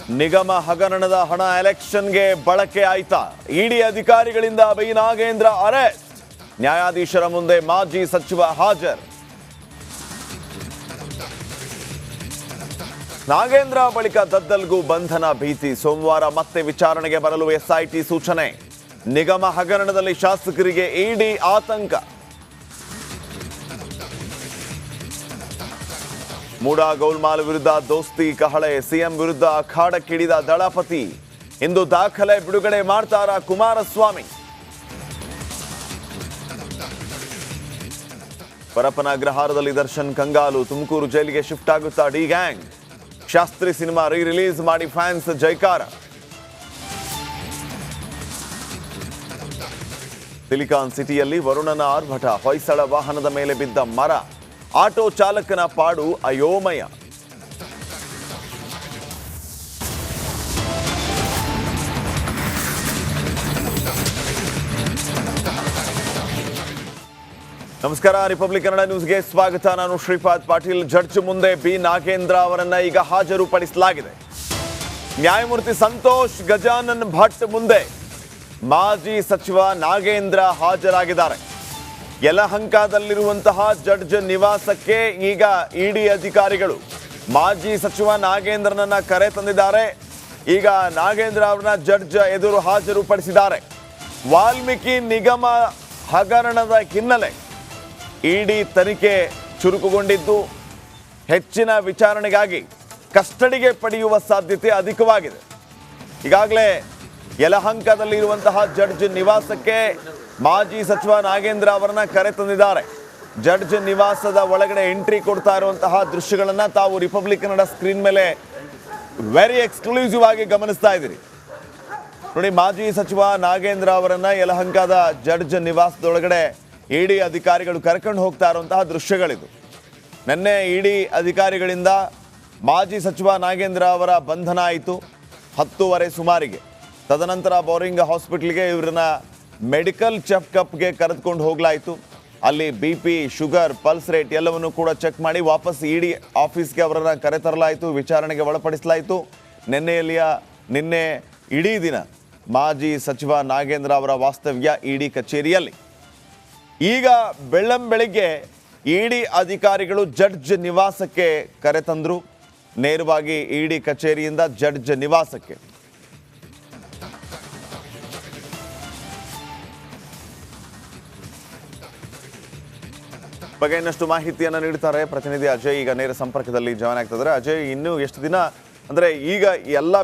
ನಿಗಮ ಹಗರಣದ ಹಣ ಎಲೆಕ್ಷನ್ಗೆ ಬಳಕೆ ಆಯ್ತಾ? ಇಡಿ ಅಧಿಕಾರಿಗಳಿಂದ ಬಿ ನಾಗೇಂದ್ರ ಅರೆಸ್ಟ್. ನ್ಯಾಯಾಧೀಶರ ಮುಂದೆ ಮಾಜಿ ಸಚಿವ ಹಾಜರ್. ನಾಗೇಂದ್ರ ಬಳಿಕ ದದ್ದಲ್ಗೂ ಬಂಧನ ಭೀತಿ. ಸೋಮವಾರ ಮತ್ತೆ ವಿಚಾರಣೆಗೆ ಬರಲು ಎಸ್ಐಟಿ ಸೂಚನೆ. ನಿಗಮ ಹಗರಣದಲ್ಲಿ ಶಾಸಕರಿಗೆ ಇಡಿ ಆತಂಕ. ಮೂಡಾ ಗೋಲ್ಮಾಲ್ ವಿರುದ್ಧ ದೋಸ್ತಿ ಕಹಳೆ. ಸಿಎಂ ವಿರುದ್ಧ ಅಖಾಡಕ್ಕಿಳಿದ ದಳಪತಿ. ಇಂದು ದಾಖಲೆ ಬಿಡುಗಡೆ ಮಾಡ್ತಾರಾ ಕುಮಾರಸ್ವಾಮಿ? ಪರಪ್ಪನ ಅಗ್ರಹಾರದಲ್ಲಿ ದರ್ಶನ್ ಕಂಗಾಲು. ತುಮಕೂರು ಜೈಲಿಗೆ ಶಿಫ್ಟ್ ಆಗುತ್ತಾ D gang. Shastri cinema release ಮಾಡಿ ಫ್ಯಾನ್ಸ್ ಜೈಕಾರ. ಸಿಲಿಕಾನ್ ಸಿಟಿಯಲ್ಲಿ ವರುಣನ ಆರ್ಭಟ. ಹೊಯ್ಸಳ ವಾಹನದ ಮೇಲೆ ಬಿದ್ದ ಮರ. ಆಟೋ ಚಾಲಕನ ಪಾಡು ಅಯೋಮಯ. ನಮಸ್ಕಾರ, ರಿಪಬ್ಲಿಕ್ ಕನ್ನಡ ನ್ಯೂಸ್ಗೆ ಸ್ವಾಗತ. ನಾನು ಶ್ರೀಪಾದ್ ಪಾಟೀಲ್. ಜಡ್ಜ್ ಮುಂದೆ ಬಿ ನಾಗೇಂದ್ರ ಅವರನ್ನ ಈಗ ಹಾಜರುಪಡಿಸಲಾಗಿದೆ. ನ್ಯಾಯಮೂರ್ತಿ ಸಂತೋಷ್ ಗಜಾನನ್ ಭಟ್ ಮುಂದೆ ಮಾಜಿ ಸಚಿವ ನಾಗೇಂದ್ರ ಹಾಜರಾಗಿದ್ದಾರೆ. ಯಲಹಂಕದಲ್ಲಿರುವಂತಹ ಜಡ್ಜ್ ನಿವಾಸಕ್ಕೆ ಈಗ ಇಡಿ ಅಧಿಕಾರಿಗಳು ಮಾಜಿ ಸಚಿವ ನಾಗೇಂದ್ರನನ್ನ ಕರೆ ತಂದಿದ್ದಾರೆ. ಈಗ ನಾಗೇಂದ್ರ ಅವರನ್ನ ಜಡ್ಜ್ ಎದುರು ಹಾಜರುಪಡಿಸಿದ್ದಾರೆ. ವಾಲ್ಮೀಕಿ ನಿಗಮ ಹಗರಣದ ಹಿನ್ನೆಲೆ ಇಡಿ ತನಿಖೆ ಚುರುಕುಗೊಂಡಿದ್ದು ಹೆಚ್ಚಿನ ವಿಚಾರಣೆಗಾಗಿ ಕಸ್ಟಡಿಗೆ ಪಡೆಯುವ ಸಾಧ್ಯತೆ ಅಧಿಕವಾಗಿದೆ. ಈಗಾಗಲೇ ಯಲಹಂಕದಲ್ಲಿರುವಂತಹ ಜಡ್ಜ್ ನಿವಾಸಕ್ಕೆ ಮಾಜಿ ಸಚಿವ ನಾಗೇಂದ್ರ ಅವರನ್ನ ಕರೆ ತಂದಿದ್ದಾರೆ. ಜಡ್ಜ್ ನಿವಾಸದ ಒಳಗಡೆ ಎಂಟ್ರಿ ಕೊಡ್ತಾ ಇರುವಂತಹ ದೃಶ್ಯಗಳನ್ನ ತಾವು ರಿಪಬ್ಲಿಕ್ ಕನ್ನಡ ಸ್ಕ್ರೀನ್ ಮೇಲೆ ವೆರಿ ಎಕ್ಸ್ಕ್ಲೂಸಿವ್ ಆಗಿ ಗಮನಿಸ್ತಾ ಇದ್ದೀರಿ. ನೋಡಿ, ಮಾಜಿ ಸಚಿವ ನಾಗೇಂದ್ರ ಅವರನ್ನ ಯಲಹಂಕದ ಜಡ್ಜ್ ನಿವಾಸದೊಳಗಡೆ ಇಡಿ ಅಧಿಕಾರಿಗಳು ಕರ್ಕೊಂಡು ಹೋಗ್ತಾ ಇರುವಂತಹ ದೃಶ್ಯಗಳಿದು. ನಿನ್ನೆ ಇಡಿ ಅಧಿಕಾರಿಗಳಿಂದ ಮಾಜಿ ಸಚಿವ ನಾಗೇಂದ್ರ ಅವರ ಬಂಧನ ಆಯಿತು 10:30 ಸುಮಾರಿಗೆ. ತದನಂತರ ಬೋರಿಂಗ್ ಹಾಸ್ಪಿಟ್ಲಿಗೆ ಇವರನ್ನ ಮೆಡಿಕಲ್ ಚೆಕಪ್ಗೆ ಕರೆದುಕೊಂಡು ಹೋಗಲಾಯಿತು. ಅಲ್ಲಿ BP, ಶುಗರ್, ಪಲ್ಸ್ ರೇಟ್ ಎಲ್ಲವನ್ನು ಕೂಡ ಚೆಕ್ ಮಾಡಿ ವಾಪಸ್ ಇಡಿ ಆಫೀಸ್ಗೆ ಅವರನ್ನು ಕರೆತರಲಾಯಿತು. ವಿಚಾರಣೆಗೆ ಒಳಪಡಿಸಲಾಯಿತು. ನಿನ್ನೆ ಇಡೀ ದಿನ ಮಾಜಿ ಸಚಿವ ನಾಗೇಂದ್ರ ಅವರ ವಾಸ್ತವ್ಯ ಇಡಿ ಕಚೇರಿಯಲ್ಲಿ. ಈಗ ಬೆಳ್ಳಂಬೆಳಿಗ್ಗೆ ಇಡಿ ಅಧಿಕಾರಿಗಳು ಜಡ್ಜ್ ನಿವಾಸಕ್ಕೆ ಕರೆತಂದರು. ನೇರವಾಗಿ ಇಡಿ ಕಚೇರಿಯಿಂದ ಜಡ್ಜ್ ನಿವಾಸಕ್ಕೆ. ಬಗ್ಗೆ ಇನ್ನಷ್ಟು ಮಾಹಿತಿಯನ್ನು ನೀಡ್ತಾರೆ ಪ್ರತಿನಿಧಿ ಅಜಯ್. ಈಗ ನೇರ ಸಂಪರ್ಕದಲ್ಲಿ ಜಾಯ್ನ್ ಆಗ್ತಿದ್ದಾರೆ. ಅಜಯ್, ಇನ್ನೂ ಎಷ್ಟು ದಿನ, ಅಂದರೆ ಈಗ ಎಲ್ಲ